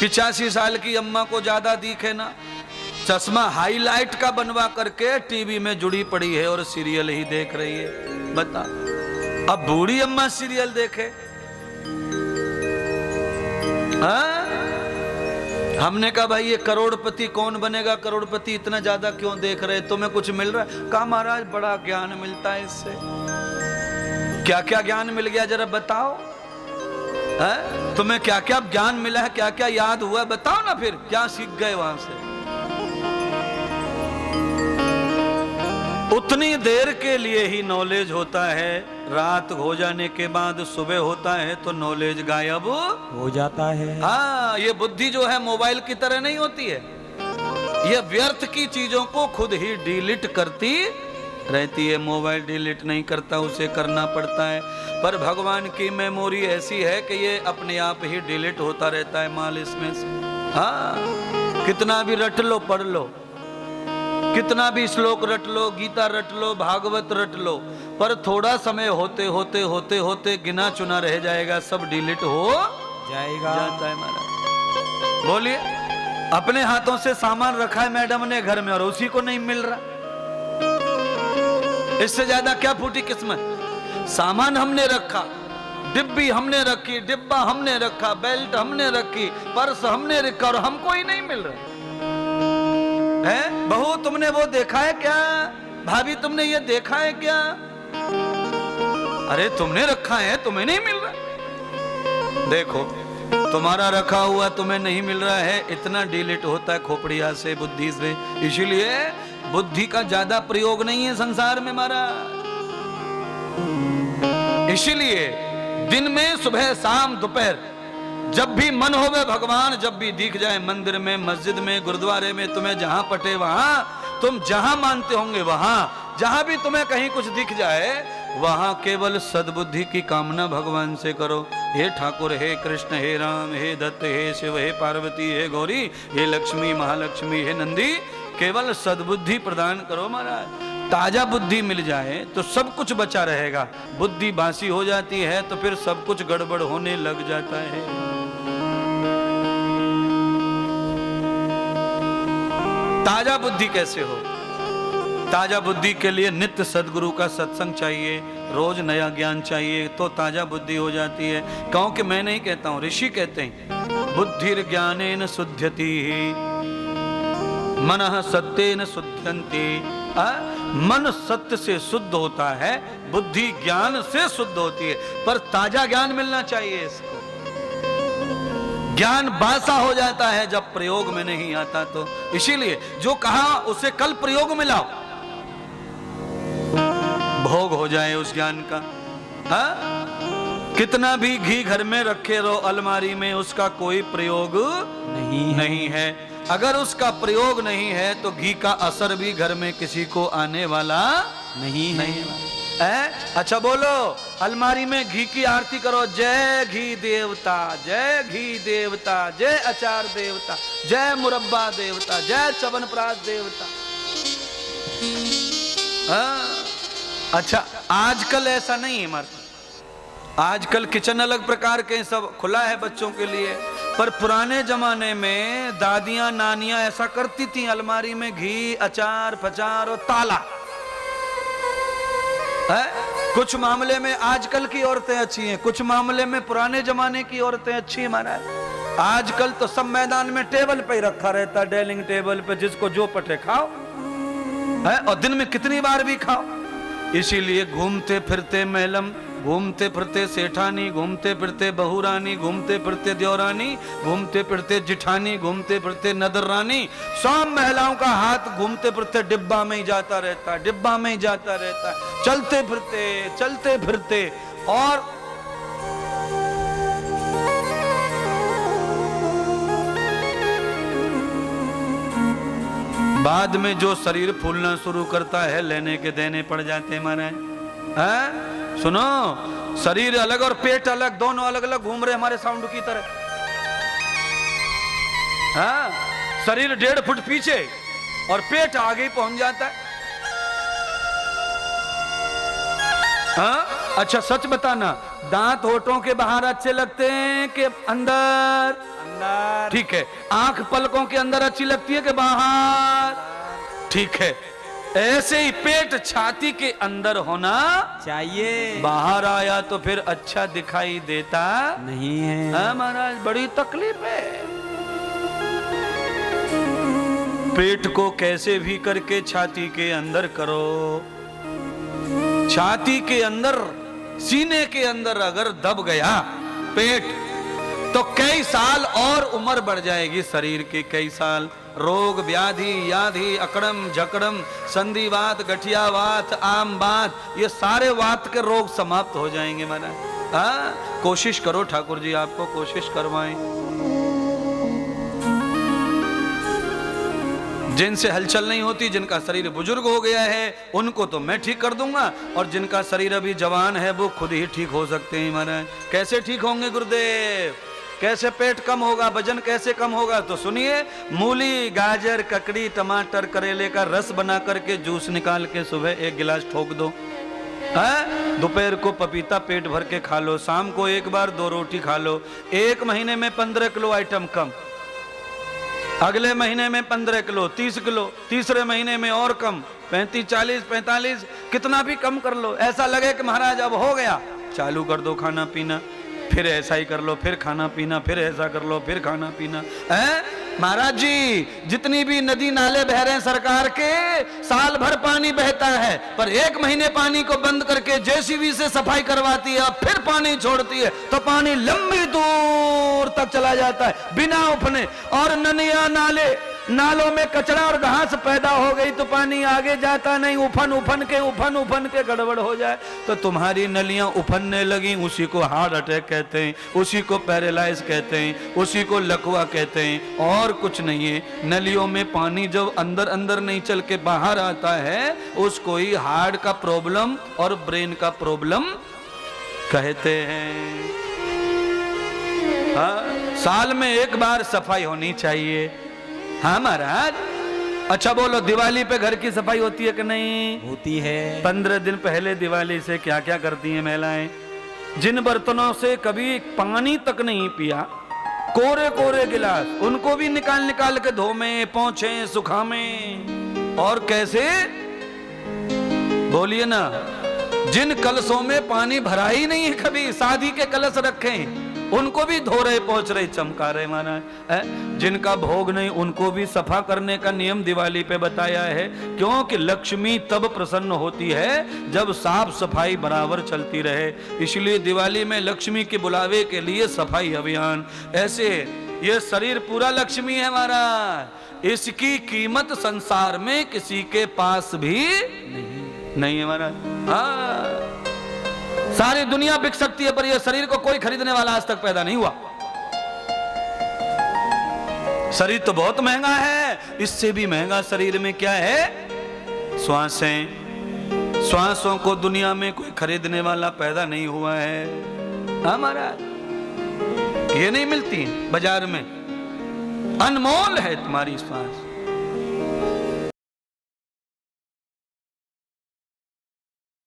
85 साल की अम्मा को ज्यादा दिखे ना, चश्मा हाईलाइट का बनवा करके टीवी में जुड़ी पड़ी है और सीरियल ही देख रही है। बता, अब बूढ़ी अम्मा सीरियल देखे? हाँ? हमने कहा भाई ये करोड़पति कौन बनेगा, करोड़पति इतना ज्यादा क्यों देख रहे, तुम्हें कुछ मिल रहा है? कहा महाराज बड़ा ज्ञान मिलता है इससे। क्या क्या ज्ञान मिल गया जरा बताओ। है? तुम्हें क्या क्या ज्ञान मिला है, क्या क्या याद हुआ, बताओ ना, फिर क्या सीख गए वहां से। उतनी देर के लिए ही नॉलेज होता है, रात हो जाने के बाद सुबह होता है तो नॉलेज गायब हो जाता है। हाँ, ये बुद्धि जो है मोबाइल की तरह नहीं होती है, ये व्यर्थ की चीजों को खुद ही डिलीट करती रहती है। मोबाइल डिलीट नहीं करता, उसे करना पड़ता है। पर भगवान की मेमोरी ऐसी है कि ये अपने आप ही डिलीट होता रहता है माल इसमें से। हाँ, कितना भी रट लो, पढ़ लो, कितना भी श्लोक रट लो, गीता रट लो, भागवत रट लो, पर थोड़ा समय होते होते होते होते गिना चुना रह जाएगा, सब डिलीट हो जाएगा, जाता है महाराज। बोलिए, अपने हाथों से सामान रखा है मैडम ने घर में और उसी को नहीं मिल रहा, इससे ज्यादा क्या फूटी किस्मत। सामान हमने रखा, डिब्बी हमने रखी, डिब्बा हमने रखा, बेल्ट हमने रखी, पर्स हमने रखा और हमको ही नहीं मिल रहा है। बहू तुमने वो देखा है क्या, भाभी तुमने ये देखा है क्या, अरे तुमने रखा है तुम्हें नहीं मिल रहा। देखो, तुम्हारा रखा हुआ तुम्हें नहीं मिल रहा है, इतना डिलीट होता है खोपड़िया से, बुद्धि से। इसीलिए बुद्धि का ज्यादा प्रयोग नहीं है संसार में महाराज। इसीलिए दिन में सुबह शाम दोपहर जब भी मन होवे भगवान, जब भी दिख जाए मंदिर में, मस्जिद में, गुरुद्वारे में, तुम्हें जहां पटे वहां, तुम जहां मानते होंगे वहां, जहां भी तुम्हें कहीं कुछ दिख जाए वहां केवल सद्बुद्धि की कामना भगवान से करो। हे ठाकुर, हे कृष्ण, हे राम, हे दत्त, हे शिव, हे पार्वती, हे गौरी, हे लक्ष्मी, महालक्ष्मी, हे नंदी, केवल सद्बुद्धि प्रदान करो महाराज। ताजा बुद्धि मिल जाए तो सब कुछ बचा रहेगा, बुद्धि बासी हो जाती है तो फिर सब कुछ गड़बड़ होने लग जाता है। ताजा बुद्धि कैसे हो? ताजा बुद्धि के लिए नित्य सदगुरु का सत्संग चाहिए, रोज नया ज्ञान चाहिए, तो ताजा बुद्धि हो जाती है। क्यों कि मैं नहीं कहता हूं, ऋषि कहते हैं, बुद्धिर ज्ञानेन शुद्ध्यति मनः सत्येन शुद्धन्ति। मन सत्य से शुद्ध होता है, बुद्धि ज्ञान से शुद्ध होती है, पर ताजा ज्ञान मिलना चाहिए इसको। ज्ञान बासा हो जाता है जब प्रयोग में नहीं आता तो। इसीलिए जो कहा उसे कल प्रयोग में लाओ, भोग हो जाए उस ज्ञान का। हा? कितना भी घी घर में रखे रहो अलमारी में, उसका कोई प्रयोग नहीं है। अगर उसका प्रयोग नहीं है तो घी का असर भी घर में किसी को आने वाला नहीं है। अच्छा बोलो, अलमारी में घी की आरती करो, जय घी देवता, जय घी देवता, जय अचार देवता, जय मुरब्बा देवता, जय च्यवनप्राश देवता। अच्छा, आजकल ऐसा नहीं है हमारे, आजकल किचन अलग प्रकार के सब खुला है बच्चों के लिए, पर पुराने जमाने में दादियां नानियां ऐसा करती थी, अलमारी में घी, अचार, फचार और ताला है। कुछ मामले में आजकल की औरतें अच्छी हैं, कुछ मामले में पुराने जमाने की औरतें अच्छी हैं महाराज। आजकल तो सब मैदान में टेबल पे ही रखा रहता है, डाइनिंग टेबल पे, जिसको जो पटे खाओ है, और दिन में कितनी बार भी खाओ। इसीलिए घूमते फिरते मैलम, घूमते फिरते सेठानी, घूमते फिरते बहुरानी, घूमते फिरते देवरानी, घूमते फिरते जिठानी, घूमते फिरते नदर रानी, सब महिलाओं का हाथ घूमते फिरते डिब्बा में ही जाता रहता है, डिब्बा में ही जाता रहता है, चलते फिरते। और बाद में जो शरीर फूलना शुरू करता है, लेने के देने पड़ जाते हैं महाराज। सुनो, शरीर अलग और पेट अलग, दोनों अलग अलग घूम रहे हमारे साउंड की तरह। हाँ, शरीर 1.5 फुट पीछे और पेट आगे ही पहुंच जाता है। हाँ, अच्छा सच बताना, दांत होठों के बाहर अच्छे लगते हैं कि अंदर? अंदर। ठीक है। आंख पलकों के अंदर अच्छी लगती है कि बाहर? ठीक है। ऐसे ही पेट छाती के अंदर होना चाहिए। बाहर आया तो फिर अच्छा दिखाई देता नहीं है। हाँ महाराज, बड़ी तकलीफ है। पेट को कैसे भी करके छाती के अंदर करो। छाती के अंदर, सीने के अंदर अगर दब गया पेट, तो कई साल और उम्र बढ़ जाएगी शरीर की। कई साल रोग व्याधि याधि अकड़म जकड़म संधिवात गठियावात आम बात, ये सारे वात के रोग समाप्त हो जाएंगे महाराज। हाँ, कोशिश करो ठाकुर जी, आपको कोशिश करवाएं। जिनसे हलचल नहीं होती, जिनका शरीर बुजुर्ग हो गया है, उनको तो मैं ठीक कर दूंगा, और जिनका शरीर अभी जवान है वो खुद ही ठीक हो सकते हैं महाराज। कैसे ठीक होंगे गुरुदेव? कैसे पेट कम होगा, वजन कैसे कम होगा? तो सुनिए, मूली गाजर ककड़ी टमाटर करेले का रस बना करके जूस निकाल के सुबह 1 गिलास ठोक दो। दोपहर को पपीता पेट भर के खा लो, शाम को एक बार 2 रोटी खा लो। 1 महीने में 15 किलो आइटम कम, अगले महीने में 15 किलो, 30 किलो, तीसरे महीने में और कम, 35 40 45, कितना भी कम कर लो। ऐसा लगे कि महाराज अब हो गया, चालू कर दो खाना पीना, फिर ऐसा ही कर लो, फिर खाना पीना, फिर ऐसा कर लो, फिर खाना पीना। महाराज जी, जितनी भी नदी नाले बह रहे हैं सरकार के, साल भर पानी बहता है, पर 1 महीने पानी को बंद करके जेसीबी से सफाई करवाती है, फिर पानी छोड़ती है, तो पानी लंबी दूर तक चला जाता है बिना उफने। और नदियां नालों में कचरा और घास पैदा हो गई तो पानी आगे जाता नहीं, उफन के गड़बड़ हो जाए तो तुम्हारी नलियां उफनने लगी। उसी को हार्ट अटैक कहते हैं, उसी को पैरालाइज कहते हैं, उसी को लकवा कहते हैं, और कुछ नहीं है। नलियों में पानी जब अंदर अंदर नहीं चल के बाहर आता है, उसको ही हार्ट का प्रॉब्लम और ब्रेन का प्रॉब्लम कहते हैं। हाँ, साल में 1 बार सफाई होनी चाहिए। हाँ महाराज। अच्छा बोलो, दिवाली पे घर की सफाई होती है कि नहीं? होती है। 15 दिन पहले दिवाली से क्या क्या करती हैं महिलाएं? जिन बर्तनों से कभी पानी तक नहीं पिया, कोरे कोरे गिलास, उनको भी निकाल के धोमें, पोंछें, सुखामें। और कैसे? बोलिए ना। जिन कलशों में पानी भरा ही नहीं है कभी, शादी के कलश रखे, उनको भी धो रहे, पहुंच रहे, चमका रहे महाराज। जिनका भोग नहीं, उनको भी सफा करने का नियम दिवाली पे बताया है, क्योंकि लक्ष्मी तब प्रसन्न होती है जब साफ सफाई बराबर चलती रहे। इसलिए दिवाली में लक्ष्मी के बुलावे के लिए सफाई अभियान। ऐसे ये शरीर पूरा लक्ष्मी है महाराज, इसकी कीमत संसार में किसी के पास भी नहीं है महाराज। हाँ, सारी दुनिया बिक सकती है, पर यह शरीर को कोई खरीदने वाला आज तक पैदा नहीं हुआ। शरीर तो बहुत महंगा है, इससे भी महंगा शरीर में क्या है? श्वासें। श्वासों को दुनिया में कोई खरीदने वाला पैदा नहीं हुआ है। हमारा ये नहीं मिलती बाजार में, अनमोल है तुम्हारी श्वास।